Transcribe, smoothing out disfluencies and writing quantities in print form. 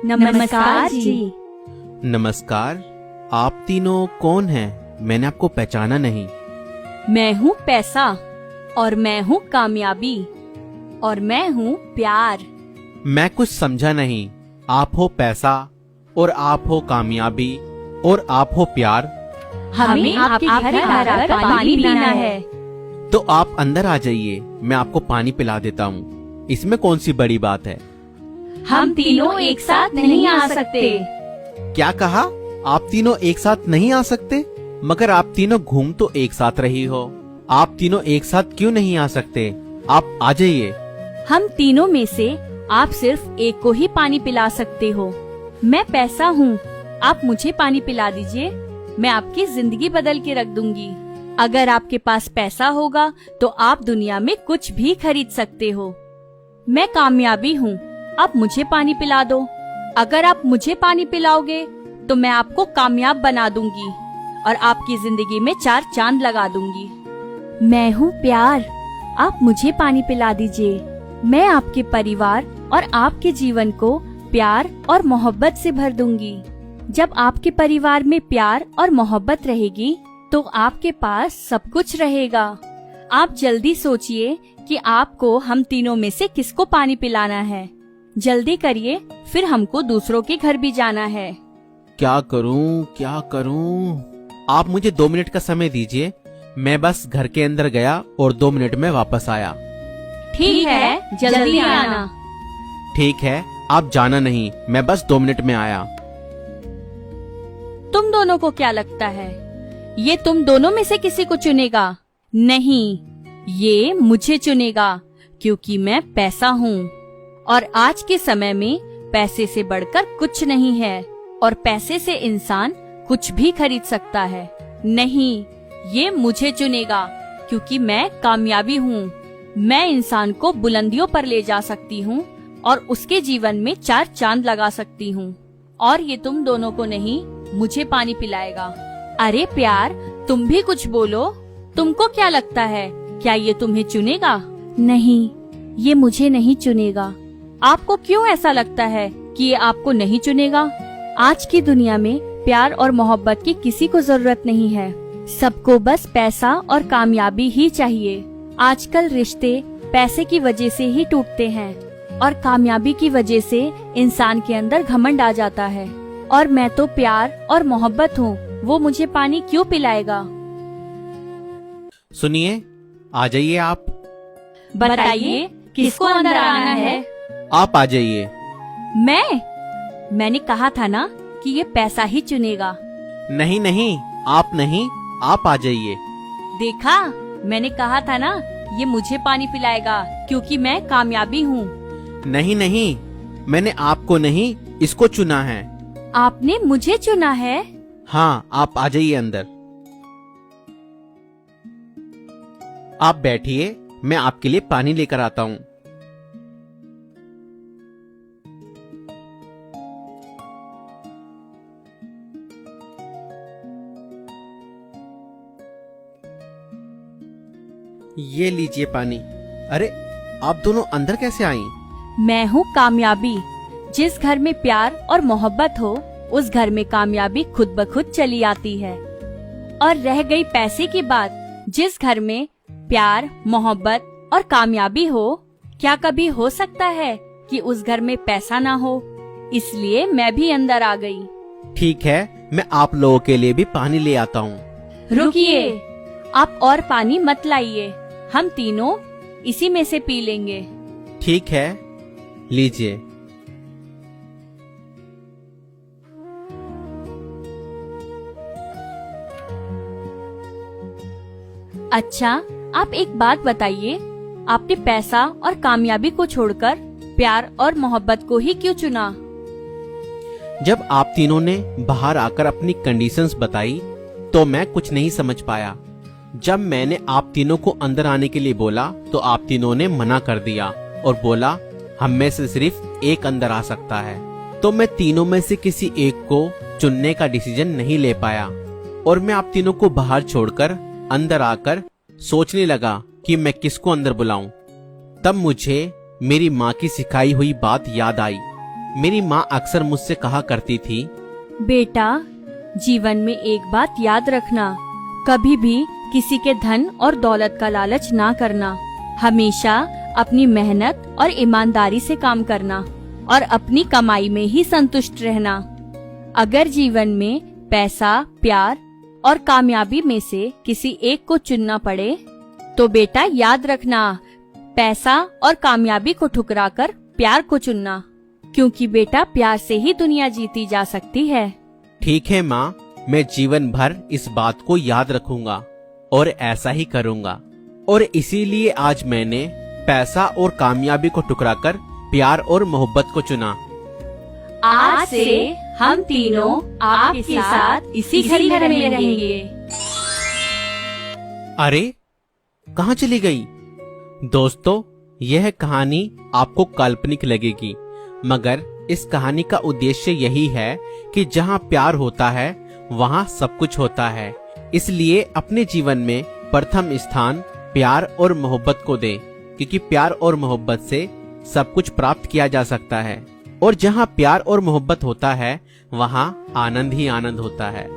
नमस्कार जी। नमस्कार। आप तीनों कौन हैं? मैंने आपको पहचाना नहीं। मैं हूँ पैसा, और मैं हूँ कामयाबी, और मैं हूँ प्यार। मैं कुछ समझा नहीं। आप हो पैसा, और आप हो कामयाबी, और आप हो प्यार। हमें आपके घर आकर पानी पीना है। तो आप अंदर आ जाइए, मैं आपको पानी पिला देता हूँ। इसमें कौन सी बड़ी बात है? हम तीनों एक साथ नहीं आ सकते। क्या कहा? आप तीनों एक साथ नहीं आ सकते? मगर आप तीनों घूम तो एक साथ रही हो। आप तीनों एक साथ क्यों नहीं आ सकते? आप आ जाइए। हम तीनों में से आप सिर्फ एक को ही पानी पिला सकते हो। मैं पैसा हूँ, आप मुझे पानी पिला दीजिए, मैं आपकी जिंदगी बदल के रख दूंगी। अगर आपके पास पैसा होगा तो आप दुनिया में कुछ भी खरीद सकते हो। मैं कामयाबी हूँ, आप मुझे पानी पिला दो। अगर आप मुझे पानी पिलाओगे तो मैं आपको कामयाब बना दूंगी और आपकी जिंदगी में 4 चांद लगा दूंगी। मैं हूँ प्यार, आप मुझे पानी पिला दीजिए, मैं आपके परिवार और आपके जीवन को प्यार और मोहब्बत से भर दूंगी। जब आपके परिवार में प्यार और मोहब्बत रहेगी तो आपके पास सब कुछ रहेगा। आप जल्दी सोचिए कि आपको हम तीनों में से किसको पानी पिलाना है। जल्दी करिए, फिर हमको दूसरों के घर भी जाना है। क्या करूं, क्या करूं? आप मुझे 2 मिनट का समय दीजिए। मैं बस घर के अंदर गया और 2 मिनट में वापस आया। ठीक है, जल्दी आना। ठीक है, आप जाना नहीं, मैं बस 2 मिनट में आया। तुम दोनों को क्या लगता है, ये तुम दोनों में से किसी को चुनेगा? नहीं, ये मुझे चुनेगा, क्योंकि मैं पैसा हूँ। और आज के समय में पैसे से बढ़कर कुछ नहीं है, और पैसे से इंसान कुछ भी खरीद सकता है। नहीं, ये मुझे चुनेगा, क्योंकि मैं कामयाबी हूँ। मैं इंसान को बुलंदियों पर ले जा सकती हूँ और उसके जीवन में 4 चांद लगा सकती हूँ। और ये तुम दोनों को नहीं, मुझे पानी पिलाएगा। अरे प्यार, तुम भी कुछ बोलो। तुमको क्या लगता है, क्या ये तुम्हें चुनेगा? नहीं, ये मुझे नहीं चुनेगा। आपको क्यों ऐसा लगता है कि ये आपको नहीं चुनेगा? आज की दुनिया में प्यार और मोहब्बत की किसी को जरूरत नहीं है। सबको बस पैसा और कामयाबी ही चाहिए। आजकल रिश्ते पैसे की वजह से ही टूटते हैं, और कामयाबी की वजह से इंसान के अंदर घमंड आ जाता है। और मैं तो प्यार और मोहब्बत हूँ, वो मुझे पानी क्यों पिलाएगा? सुनिए, आ जाइए आप। बताइए, किसको अंदर आना है? आप आ जाइए। मैंने कहा था ना कि ये पैसा ही चुनेगा। नहीं नहीं, आप नहीं, आप आ जाइए। देखा, मैंने कहा था ना, ये मुझे पानी पिलाएगा, क्योंकि मैं कामयाबी हूँ। नहीं नहीं, मैंने आपको नहीं, इसको चुना है। आपने मुझे चुना है? हाँ, आप आ जाइए अंदर। आप बैठिए, मैं आपके लिए पानी लेकर आता हूँ। ये लीजिए पानी। अरे, आप दोनों अंदर कैसे आई? मैं हूँ कामयाबी। जिस घर में प्यार और मोहब्बत हो, उस घर में कामयाबी खुद ब खुद चली आती है। और रह गई पैसे की बात, जिस घर में प्यार, मोहब्बत और कामयाबी हो, क्या कभी हो सकता है कि उस घर में पैसा ना हो? इसलिए मैं भी अंदर आ गई। ठीक है, मैं आप लोगों के लिए भी पानी ले आता हूँ। रुकिए, आप और पानी मत लाइए, हम तीनों इसी में से पी लेंगे। ठीक है, लीजिए। अच्छा, आप एक बात बताइए, आपने पैसा और कामयाबी को छोड़कर प्यार और मोहब्बत को ही क्यों चुना? जब आप तीनों ने बाहर आकर अपनी कंडीशंस बताई तो मैं कुछ नहीं समझ पाया। जब मैंने आप तीनों को अंदर आने के लिए बोला तो आप तीनों ने मना कर दिया और बोला हम में से सिर्फ एक अंदर आ सकता है। तो मैं तीनों में से किसी एक को चुनने का डिसीजन नहीं ले पाया और मैं आप तीनों को बाहर छोड़कर अंदर आकर सोचने लगा कि मैं किसको अंदर बुलाऊं। तब मुझे मेरी माँ की सिखाई हुई बात याद आई। मेरी माँ अक्सर मुझसे कहा करती थी, बेटा, जीवन में एक बात याद रखना, कभी भी किसी के धन और दौलत का लालच ना करना। हमेशा अपनी मेहनत और ईमानदारी से काम करना और अपनी कमाई में ही संतुष्ट रहना। अगर जीवन में पैसा, प्यार और कामयाबी में से किसी एक को चुनना पड़े तो बेटा याद रखना, पैसा और कामयाबी को ठुकराकर प्यार को चुनना, क्योंकि बेटा प्यार से ही दुनिया जीती जा सकती है। ठीक है माँ, मैं जीवन भर इस बात को याद रखूंगा और ऐसा ही करूंगा। और इसीलिए आज मैंने पैसा और कामयाबी को ठुकराकर प्यार और मोहब्बत को चुना। आज से हम तीनों आपके साथ इसी घर में रहेंगे। अरे, कहाँ चली गई? दोस्तों, यह कहानी आपको काल्पनिक लगेगी, मगर इस कहानी का उद्देश्य यही है कि जहाँ प्यार होता है वहाँ सब कुछ होता है। इसलिए अपने जीवन में प्रथम स्थान प्यार और मोहब्बत को दें, क्योंकि प्यार और मोहब्बत से सब कुछ प्राप्त किया जा सकता है। और जहाँ प्यार और मोहब्बत होता है वहाँ आनंद ही आनंद होता है।